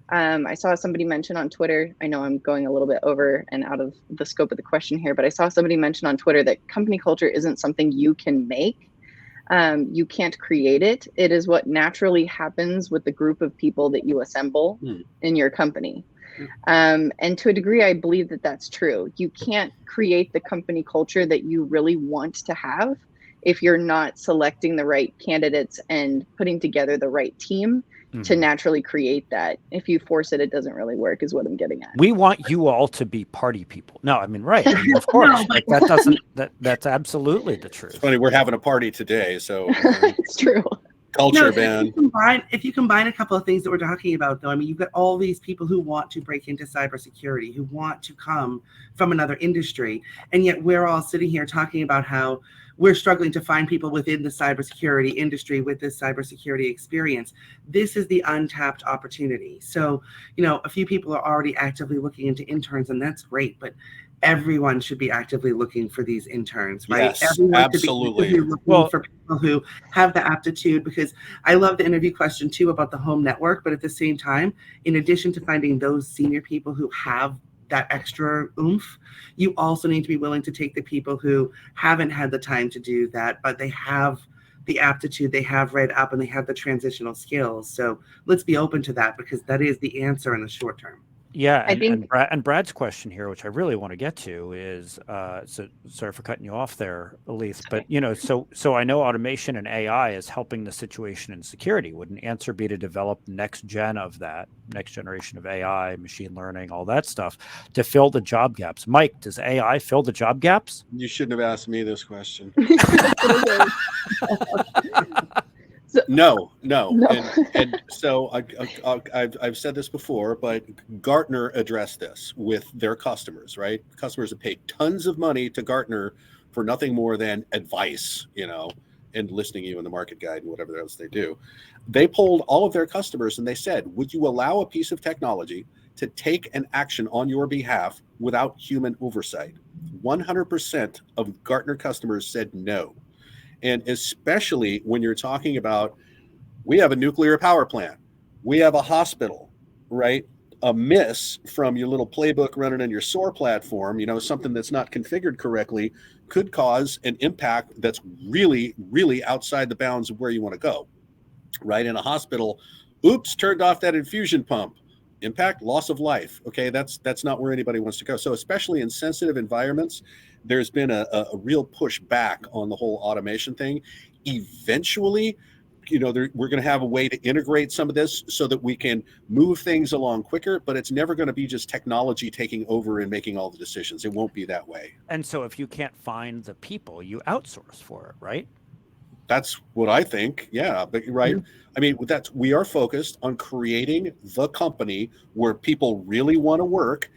I saw somebody mention on Twitter, I know I'm going a little bit over and out of the scope of the question here, but I saw somebody mention on Twitter that company culture isn't something you can make. You can't create it. It is what naturally happens with the group of people that you assemble in your company. And to a degree, I believe that that's true. You can't create the company culture that you really want to have if you're not selecting the right candidates and putting together the right team to naturally create that. If you force it, it doesn't really work, is what I'm getting at. We want you all to be party people. No, I mean, right. I mean, of course. Like that's absolutely the truth. It's funny, we're having a party today, so it's true. Culture, man. If you combine a couple of things that we're talking about, though, I mean, you've got all these people who want to break into cybersecurity, who want to come from another industry, and yet we're all sitting here talking about how we're struggling to find people within the cybersecurity industry with this cybersecurity experience. This is the untapped opportunity. So, a few people are already actively looking into interns, and that's great, but everyone should be actively looking for these interns, right? Yes, Everyone absolutely. Should be looking for people who have the aptitude, because I love the interview question too about the home network, but at the same time, in addition to finding those senior people who have that extra oomph, you also need to be willing to take the people who haven't had the time to do that, but they have the aptitude, they have read up, and they have the transitional skills. So let's be open to that, because that is the answer in the short term. Yeah, and Brad's question here, which I really want to get to, is so sorry for cutting you off there, Althe, but so I know automation and AI is helping the situation in security. Would an answer be to develop next generation of AI, machine learning, all that stuff to fill the job gaps? Mike, does AI fill the job gaps? You shouldn't have asked me this question. No. And so I've said this before, but Gartner addressed this with their customers, right? Customers have paid tons of money to Gartner for nothing more than advice, and listening you in the market guide and whatever else they do. They polled all of their customers and they said, would you allow a piece of technology to take an action on your behalf without human oversight? 100% of Gartner customers said no. And especially when you're talking about, we have a nuclear power plant, we have a hospital, right? A miss from your little playbook running on your SOAR platform, something that's not configured correctly, could cause an impact that's really, really outside the bounds of where you want to go. right? In a hospital, oops, turned off that infusion pump. Impact, loss of life. Okay, that's not where anybody wants to go. So especially in sensitive environments, there's been a real push back on the whole automation thing. Eventually, we're going to have a way to integrate some of this so that we can move things along quicker, but it's never going to be just technology taking over and making all the decisions. It won't be that way. And so if you can't find the people, you outsource for it, right? That's what I think. Yeah, but right. I mean, we are focused on creating the company where people really want to work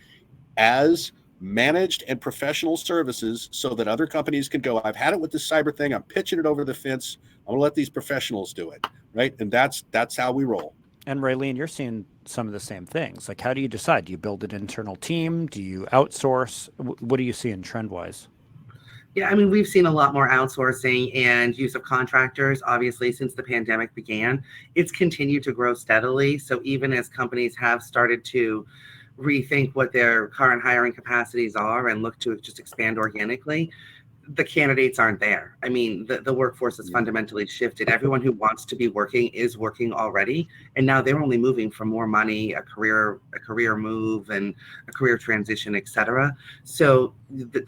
as managed and professional services so that other companies can go, I've had it with this cyber thing. I'm pitching it over the fence. I'm going to let these professionals do it. Right. And that's how we roll. And Raleen, you're seeing some of the same things. Like, how do you decide? Do you build an internal team? Do you outsource? What do you see in trend wise? Yeah, I mean, we've seen a lot more outsourcing and use of contractors, obviously, since the pandemic began. It's continued to grow steadily. So even as companies have started to rethink what their current hiring capacities are and look to just expand organically, the candidates aren't there. I mean, the workforce has fundamentally shifted. Everyone who wants to be working is working already, and now they're only moving for more money, a career move, and a career transition, etc. So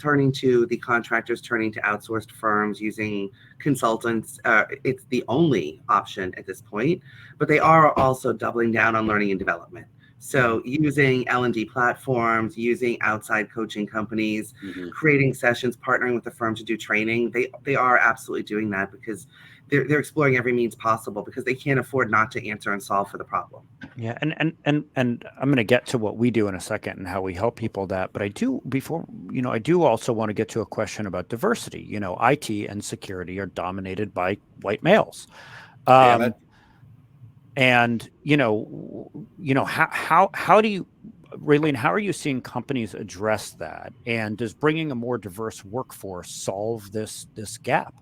turning to the contractors, turning to outsourced firms, using consultants, it's the only option at this point. But they are also doubling down on learning and development. So using L&D platforms, using outside coaching companies, creating sessions, partnering with the firm to do training, they are absolutely doing that because they're exploring every means possible because they can't afford not to answer and solve for the problem. Yeah, and I'm going to get to what we do in a second and how we help people that, but I do also want to get to a question about diversity. IT and security are dominated by white males. Damn it. And how do you, Raleen, how are you seeing companies address that? And does bringing a more diverse workforce solve this gap?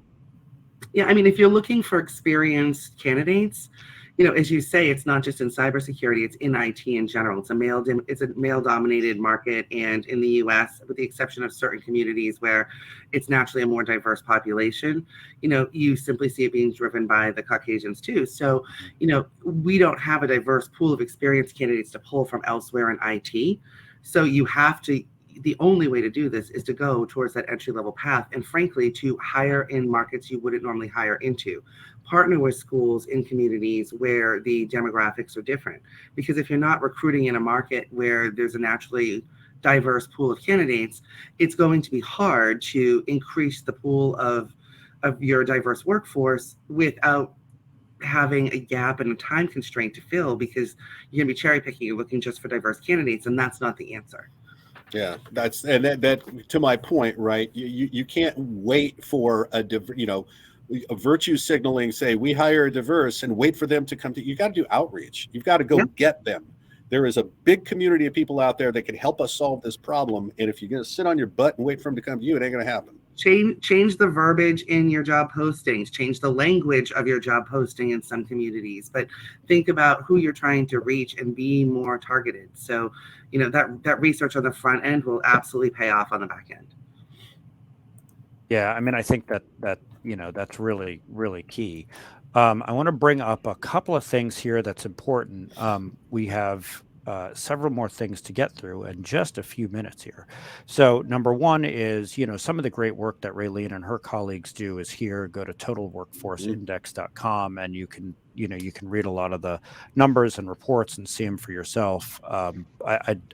Yeah, I mean, if you're looking for experienced candidates, as you say, it's not just in cybersecurity; it's in IT in general. It's a male-dominated market, and in the U.S., with the exception of certain communities where it's naturally a more diverse population, you simply see it being driven by the Caucasians too. So, we don't have a diverse pool of experienced candidates to pull from elsewhere in IT. So you have to. The only way to do this is to go towards that entry-level path, and frankly, to hire in markets you wouldn't normally hire into. Partner with schools in communities where the demographics are different. Because if you're not recruiting in a market where there's a naturally diverse pool of candidates, it's going to be hard to increase the pool of your diverse workforce without having a gap and a time constraint to fill, because you're going to be cherry picking, you're looking just for diverse candidates, and that's not the answer. Yeah, that to my point, right? You can't wait for a virtue signaling, say we hire a diverse and wait for them to come to you. Got to do outreach. You've got to go get them. There is a big community of people out there that can help us solve this problem. And if you're going to sit on your butt and wait for them to come to you, it ain't going to happen. Change the verbiage in your job postings, change the language of your job posting in some communities, but think about who you're trying to reach and be more targeted. So, that research on the front end will absolutely pay off on the back end. Yeah, I mean, I think that that's really, really key. I want to bring up a couple of things here that's important. We have several more things to get through in just a few minutes here. So number one is, some of the great work that Raleen and her colleagues do is here. Go to totalworkforceindex.com and you can read a lot of the numbers and reports and see them for yourself. I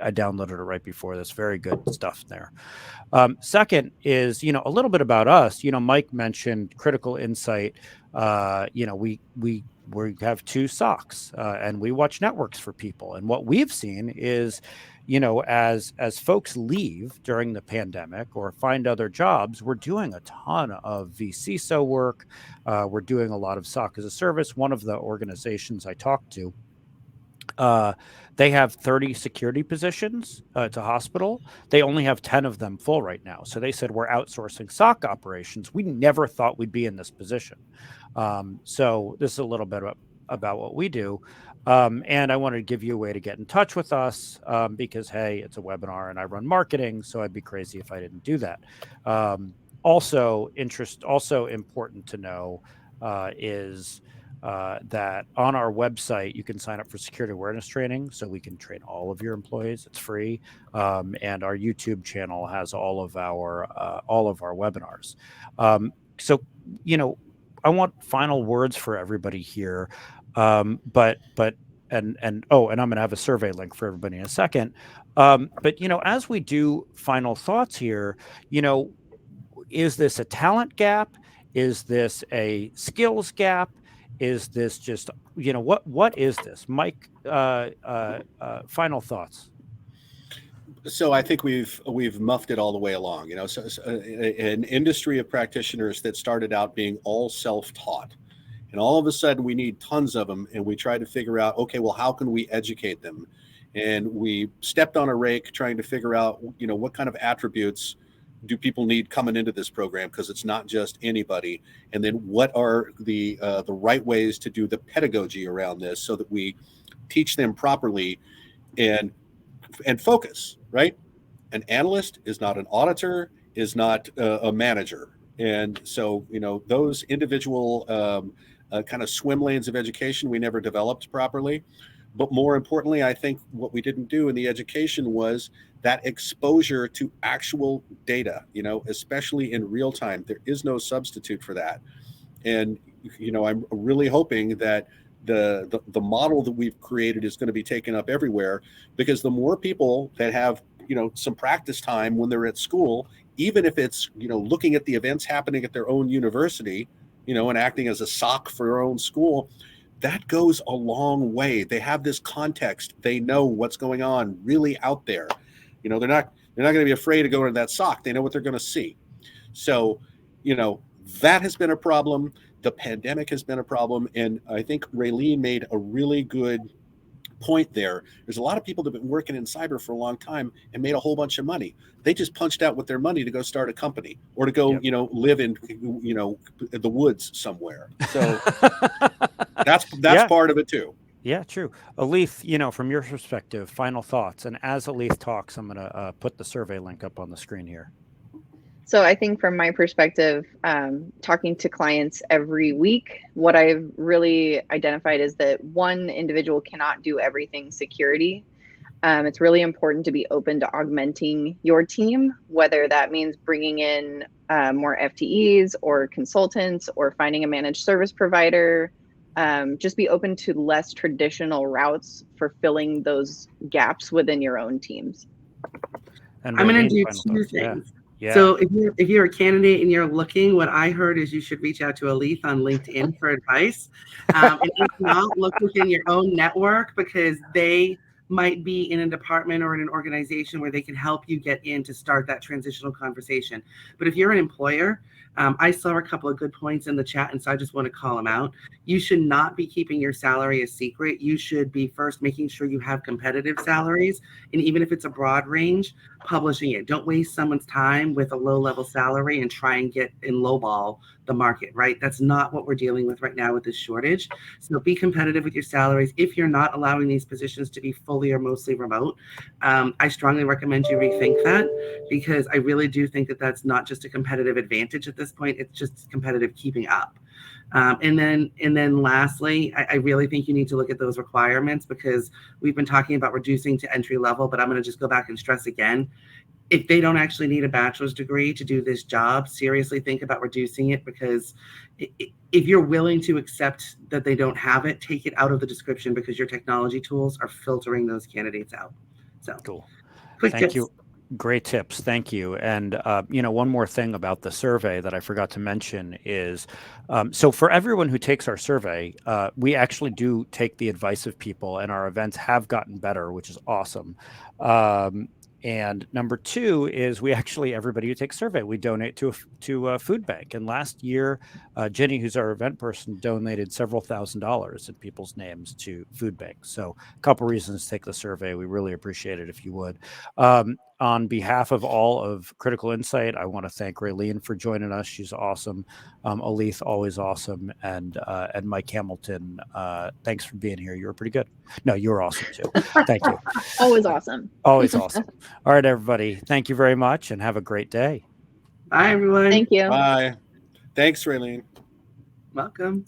downloaded it right before this. Very good stuff there. Second is, a little bit about us. Mike mentioned Critical Insight. We have 2 SOCs and we watch networks for people. And what we've seen is, as folks leave during the pandemic or find other jobs, we're doing a ton of vCISO work. We're doing a lot of SOC as a service. One of the organizations I talked to, they have 30 security positions. It's a hospital. They only have 10 of them full right now. So they said, we're outsourcing SOC operations. We never thought we'd be in this position. So this is a little bit about what we do. And I wanted to give you a way to get in touch with us because, hey, it's a webinar and I run marketing. So I'd be crazy if I didn't do that. Also important to know is that on our website you can sign up for security awareness training, so we can train all of your employees. It's free, and our YouTube channel has all of our webinars. So I want final words for everybody here, and I'm going to have a survey link for everybody in a second. But as we do final thoughts here, is this a talent gap? Is this a skills gap? Is this just, what is this? Mike, final thoughts. So I think we've muffed it all the way along. So an industry of practitioners that started out being all self-taught, and all of a sudden we need tons of them, and we try to figure out, okay, well, how can we educate them? And we stepped on a rake trying to figure out, what kind of attributes do people need coming into this program, because it's not just anybody. And then what are the right ways to do the pedagogy around this so that we teach them properly and focus, right? An analyst is not an auditor, is not a manager. And so, those individual kind of swim lanes of education we never developed properly. But more importantly, I think what we didn't do in the education was that exposure to actual data, especially in real time. There is no substitute for that. And, I'm really hoping that the model that we've created is going to be taken up everywhere, because the more people that have, some practice time when they're at school, even if it's, looking at the events happening at their own university, and acting as a SOC for their own school, that goes a long way. They have this context. They know what's going on really out there. They're not going to be afraid to go into that SOC. They know what they're going to see. So, that has been a problem. The pandemic has been a problem. And I think Raeen made a really good point there. There's a lot of people that have been working in cyber for a long time and made a whole bunch of money. They just punched out with their money to go start a company or to go, live in, the woods somewhere. So that's part of it too. Yeah, true. Althe, from your perspective, final thoughts. And as Althe talks, I'm going to put the survey link up on the screen here. So I think from my perspective, talking to clients every week, what I've really identified is that one individual cannot do everything security. It's really important to be open to augmenting your team, whether that means bringing in more FTEs or consultants or finding a managed service provider. Just be open to less traditional routes for filling those gaps within your own teams. And I'm going to do two things. Yeah. So if you're a candidate and you're looking, what I heard is you should reach out to Althe on LinkedIn for advice. And if not, look within your own network, because they might be in a department or in an organization where they can help you get in to start that transitional conversation. But if you're an employer, I saw a couple of good points in the chat, and so I just want to call them out. You should not be keeping your salary a secret. You should be first making sure you have competitive salaries, and even if it's a broad range, publishing it. Don't waste someone's time with a low-level salary and try and get in lowball the market, right? That's not what we're dealing with right now with this shortage. So be competitive with your salaries. If you're not allowing these positions to be fully or mostly remote, I strongly recommend you rethink that, because I really do think that that's not just a competitive advantage at this point. It's just competitive keeping up. And then lastly, I really think you need to look at those requirements, because we've been talking about reducing to entry level, but I'm going to just go back and stress again. If they don't actually need a bachelor's degree to do this job, seriously think about reducing it, because if you're willing to accept that they don't have it, take it out of the description, because your technology tools are filtering those candidates out. So cool. Quick Thank tips. you. Great tips. Thank you. And, one more thing about the survey that I forgot to mention is, so for everyone who takes our survey, we actually do take the advice of people, and our events have gotten better, which is awesome. And number two is everybody who takes survey, we donate to a food bank. And last year, Jenny, who's our event person, donated several $1,000s in people's names to food banks. So a couple reasons to take the survey. We really appreciate it if you would. On behalf of all of Critical Insight, I want to thank Raeen for joining us. She's awesome. Althe, always awesome. And Mike Hamilton, thanks for being here. You were pretty good. No, you were awesome too. Thank you. Always awesome. Always awesome. All right, everybody. Thank you very much, and have a great day. Bye, everyone. Thank you. Bye. Thanks, Raeen. Welcome.